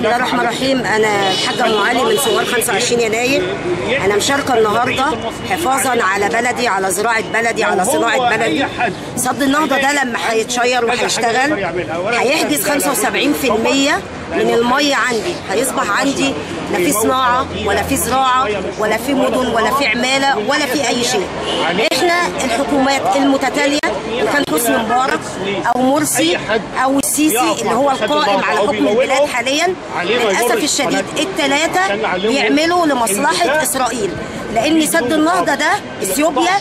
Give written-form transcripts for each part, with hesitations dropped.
الله الرحمن الرحيم. انا الحاجه ام علي من ثوار 25 يناير. انا مشاركه النهارده حفاظا على بلدي، على زراعه بلدي، على صناعه بلدي. سد النهضه ده لما هيتشير وهيشتغل هيحجز 75% من الميه عندي. هيصبح عندي لا في صناعه ولا في زراعه ولا في مدن ولا في عماله ولا في اي شيء. احنا الحكومات المتتاليه، وكان حسني مبارك او مرسي او السيسي اللي هو القائم على حكم البلاد حاليا، للاسف الشديد الثلاثه بيعملوا لمصلحه اسرائيل. لان سد النهضه ده اثيوبيا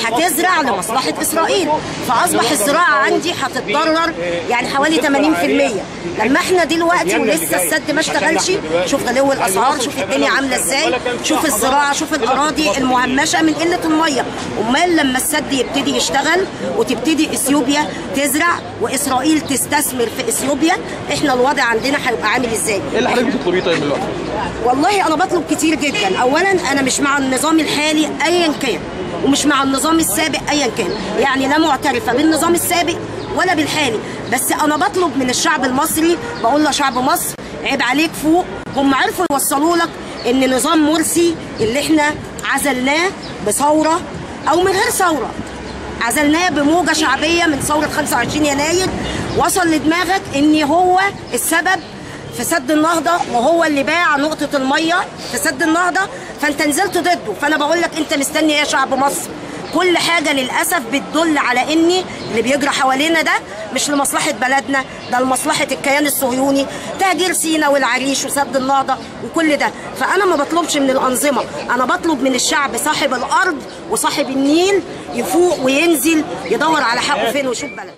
هتزرع لمصلحه اسرائيل، فاصبح الزراعه عندي هتتضرر يعني حوالي 80%. لما احنا دلوقتي ولسه السد ما اشتغلش، شوف غلو الاسعار، شوف الدنيا عامله ازاي، شوف الزراعه، شوف الاراضي المهمشه من قله الميه. امال لما السد يبتدي يشتغل وتبتدي اثيوبيا تزرع واسرائيل تستثمر في اثيوبيا، احنا الوضع عندنا هيبقى عامل ازاي؟ ايه اللي حضرتك بتطلبيه طيب دلوقتي؟ والله انا بطلب كتير جدا. اولا انا مش مع النظام الحالي ايا كان، ومش مع النظام السابق ايا كان، يعني لا معترفه بالنظام السابق ولا بالحالي، بس انا بطلب من الشعب المصري، بقول له شعب مصر عيب عليك فوق. هم عرفوا يوصلوا لك ان نظام مرسي اللي احنا عزلناه بثوره او من غير ثوره، عزلناه بموجه شعبيه من ثوره 25 يناير، وصل لدماغك ان هو السبب في سد النهضه، وهو اللي باع نقطه الميه في سد النهضه، فانت نزلت ضده. فانا بقول لك انت مستني ايه يا شعب مصر؟ كل حاجه للاسف بتدل على ان اللي بيجرى حوالينا ده مش لمصلحه بلدنا، ده لمصلحه الكيان الصهيوني، تهجير سينا والعريش وسد النهضه وكل ده. فانا ما بطلبش من الانظمه، انا بطلب من الشعب صاحب الارض وصاحب النيل يفوق وينزل يدور على حقه فين ويشوف بلده.